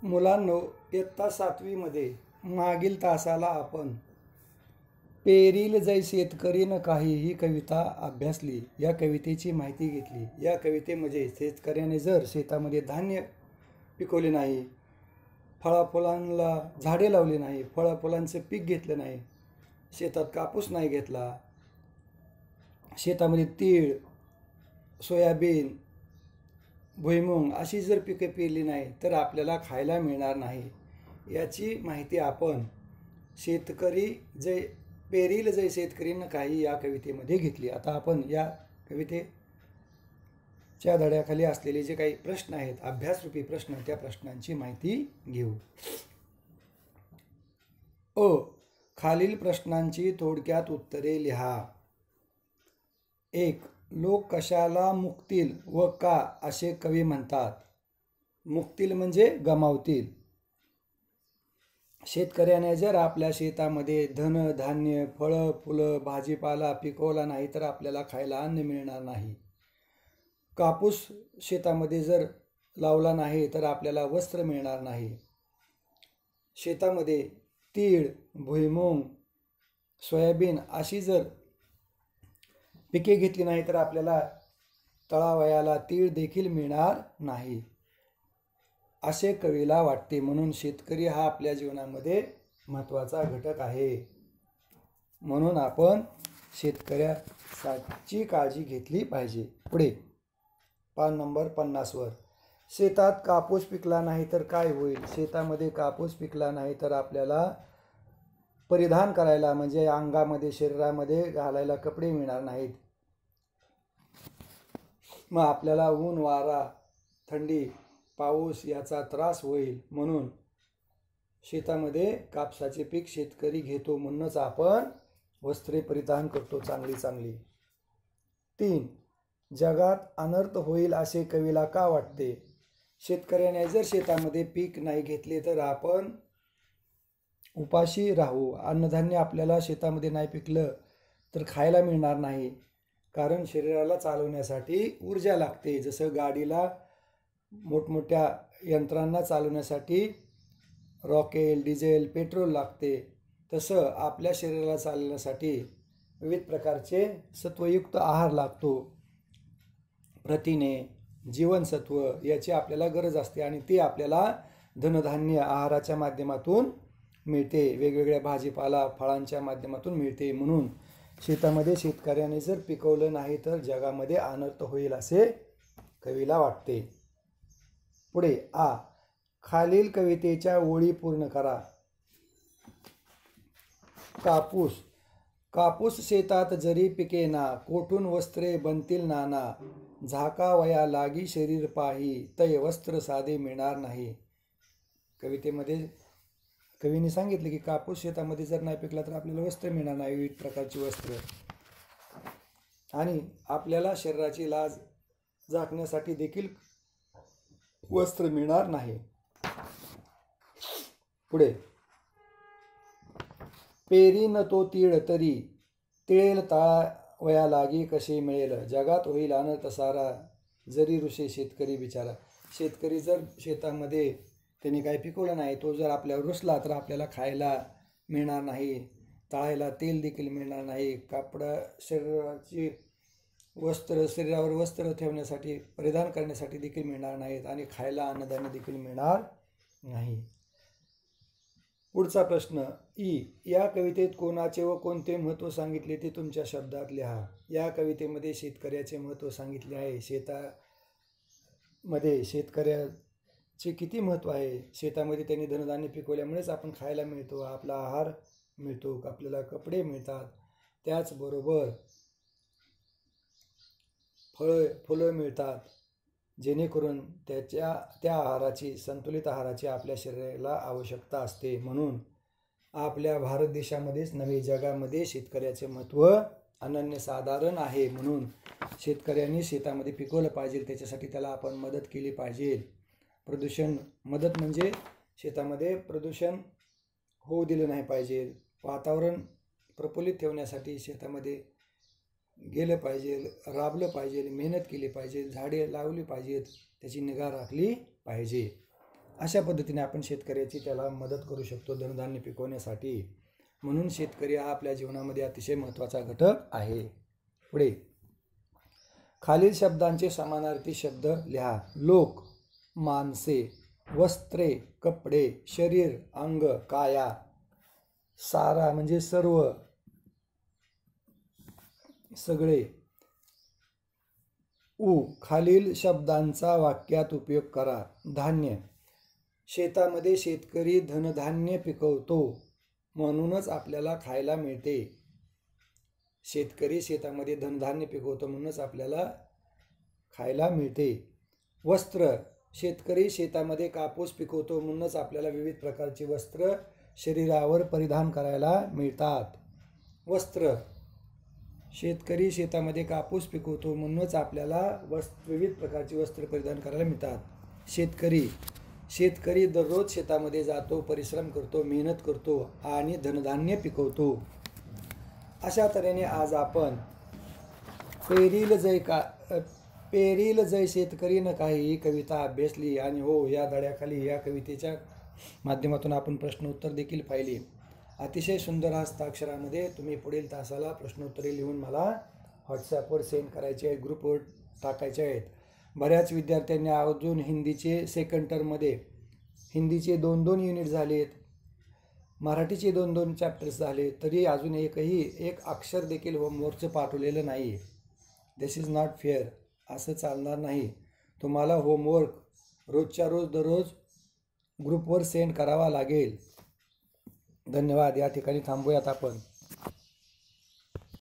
मुलांनो, इयत्ता 7वीमध्ये मागील तासाला आपण पेरील जै शेतकरी न काही ही कविता अभ्यासली. या कवितेची माहिती घेतली. या कवितेमध्ये शेतकऱ्याने जर शेतामध्ये धान्य पिकवले नाही, फळाफुलांना झाडे लावली नाही, फळाफुलांचं पीक घेतलं नाही, शेतात कापूस नाही घेतला, शेतामध्ये तीळ, सोयाबीन, भुईमुग अशी जर पिके पेरली नाही तर आपल्याला खायला मिळणार नाही. याची माहिती आपण शेतकरी जै पेरील जै शेतकरीनं काही या कवितेमध्ये घेतली. आता आपण या कवितेच्या धड्याखाली असलेले जे काही प्रश्न आहेत, अभ्यासरूपी प्रश्न, त्या प्रश्नांची माहिती घेऊ. खालील प्रश्नांची थोडक्यात उत्तरे लिहा. 1. लोक कशाला मुकतील व का असे कवी म्हणतात? मुकतील म्हणजे गमावतील. शेतकऱ्याने जर आपल्या शेतामध्ये धन धान्य, फळं फुलं, भाजीपाला पिकवला नाही तर आपल्याला खायला अन्न मिळणार नाही. कापूस शेतामध्ये जर लावला नाही तर आपल्याला वस्त्र मिळणार नाही. शेतामध्ये तीळ, भुईमुग, सोयाबीन अशी जर पिके घेतली नाही तर आपल्याला तळावयाला तीळ देखील मिळणार नाही असे कवीला वाटते. म्हणून शेतकरी हा आपल्या जीवनामध्ये महत्त्वाचा घटक आहे. म्हणून आपण शेतकऱ्याची काळजी घेतली पाहिजे. पुढे पान नंबर 50 वर. शेतात कापूस पिकला नाही तर काय होईल? शेतामध्ये कापूस पिकला नाही तर आपल्याला परिधान करायला म्हणजे अंगामध्ये शरीरामध्ये घालायला कपडे मिळणार नाहीत. मग आपल्याला ऊन वारा थंडी पाऊस याचा त्रास होईल. म्हणून शेतामध्ये कापसाचे पीक शेतकरी घेतो. म्हणूनच आपण वस्त्रे परिधान करतो चांगली चांगली. 3. जगात अनर्थ होईल असे कवीला का वाटते? शेतकऱ्याने जर शेतामध्ये पीक नाही घेतले तर आपण उपाशी राहू. अन्नधान्य आपल्याला शेतामध्ये नाही पिकलं तर खायला मिळणार नाही. कारण शरीराला चालवण्यासाठी ऊर्जा लागते. जसं गाडीला मोठमोठ्या यंत्रांना चालवण्यासाठी रॉकेल, डिझेल, पेट्रोल लागते, तसं आपल्या शरीराला चालवण्यासाठी विविध प्रकारचे सत्वयुक्त आहार लागतो. प्रथिने, जीवनसत्व याची आपल्याला गरज असते आणि ती आपल्याला धनधान्य आहाराच्या माध्यमातून मिळते. वेगवेगळ्या भाजीपाला फळांच्या माध्यमातून मिळते. म्हणून शेतामध्ये शेतकऱ्याने जर पिकवलं नाही तर जगामध्ये अनर्थ होईल असे कवीला वाटते. पुढे खालील कवितेच्या ओळी पूर्ण करा. कापूस शेतात जरी पिकेना, कोठून वस्त्रे बनतील नाना, झाकावया लागी शरीर पाही, तै वस्त्र साधे मिळणार नाही. कवितेमध्ये कवीने सांगितले की कापूस शेतामध्ये जर नाही पिकला तर आपल्याला वस्त्र मिळणार नाही, विविध प्रकारची वस्त्र, आणि आपल्याला शरीराची लाज झाकण्यासाठी देखील वस्त्र मिळणार नाही. पुढे पेरी न तो तीळ तरी, तिळेल ताळावया लागी कसे मिळेल, जगात होईल अनर्थ सारा, जरी ऋषे शेतकरी बिचारा. शेतकरी जर शेतामध्ये त्यांनी काही पिकवलं नाही, तो जर आपल्यावर रुसला तर आपल्याला खायला मिळणार नाही, तळायला तेल देखील मिळणार नाही, कापडा शरीराची वस्त्र शरीरावर वस्त्र ठेवण्यासाठी परिधान करण्यासाठी देखील मिळणार नाहीत आणि खायला अन्नधान्य देखील मिळणार नाही. पुढचा प्रश्न या कवितेत कोणाचे व कोणते महत्त्व सांगितले ते तुमच्या शब्दात लिहा. या कवितेमध्ये शेतकऱ्याचे महत्त्व सांगितले आहे. शेतामध्ये शेतकऱ्याचे किती महत्त्व आहे. शेतामध्ये त्यांनी धनधान्य पिकवल्यामुळेच आपण खायला मिळतो, आपला आहार मिळतो, आपल्याला कपडे मिळतात. त्याचबरोबर फुलं मिळतात, जेणेकरून त्या आहाराची संतुलित आहाराची आपल्या शरीराला आवश्यकता असते. म्हणून आपल्या भारत देशामध्येच नव्हे जगामध्ये शेतकऱ्याचे महत्त्व अनन्यसाधारण आहे. म्हणून शेतकऱ्यांनी शेतामध्ये पिकवलं पाहिजे, त्याच्यासाठी त्याला आपण मदत केली पाहिजे. मदत म्हणजे शेतामध्ये प्रदूषण होऊ दिले नाही पाहिजे. वातावरण प्रफुल्लित ठेवण्यासाठी शेतामध्ये गेलं पाहिजे, राबलं पाहिजे, मेहनत केली पाहिजे, झाडे लावली पाहिजेत, त्याची निगा राखली पाहिजे. अशा पद्धतीने आपण शेतकऱ्याची त्याला मदत करू शकतो धनधान्य पिकवण्यासाठी. म्हणून शेतकरी हा आपल्या जीवनामध्ये अतिशय महत्त्वाचा घटक आहे. पुढे खालील शब्दांचे समानार्थी शब्द लिहा. लोक, माणसे, वस्त्रे, कपडे, शरीर, अंग, काया, सारा म्हणजे सर्व, सगळे. खालील शब्दांचा वाक्यात उपयोग करा. धान्य, शेतामध्ये शेतकरी धनधान्य पिकवतो म्हणूनच आपल्याला खायला मिळते. शेतकरी शेतामध्ये धनधान्य पिकवतो म्हणूनच आपल्याला खायला मिळते. वस्त्र, शेतकरी शेतामध्ये कापूस पिकवतो म्हणूनच आपल्याला विविध प्रकारची वस्त्र शरीरावर परिधान करायला मिळतात. वस्त्र, शेतकरी शेतामध्ये कापूस पिकवतो म्हणूनच आपल्याला विविध प्रकारची वस्त्र परिधान करायला मिळतात. शेतकरी दररोज शेतामध्ये जातो, परिश्रम करतो, मेहनत करतो आणि धनधान्य पिकवतो. अशा तऱ्हेने आज आपण पेरील जय शेतकरी न काही कविता अभ्यासली आणि हो या धड्याखाली या कवितेच्या माध्यमातून आपण प्रश्नोत्तर देखील पाहिले. अतिशय सुंदर हस्ताक्षरामध्ये तुम्ही पुढील तासाला प्रश्नोत्तरे लिहून मला व्हॉट्सॲपवर सेंड करायचे आहेत, ग्रुपवर टाकायचे आहेत. बऱ्याच विद्यार्थ्यांनी अजून हिंदीचे सेकंड टर्ममध्ये हिंदीचे 2-2 युनिट झालेत, मराठीचे 2-2 चॅप्टर्स झाले, तरी अजून एक अक्षर देखील होमवर्कचं पाठवलेलं नाही. दिस इज नॉट फेअर. असं चालणार नाही. तुम्हाला होमवर्क रोजच्या रोज दररोज ग्रुपवर सेंड करावा लागेल. धन्यवाद. या ठिकाणी थांबूयात आपण.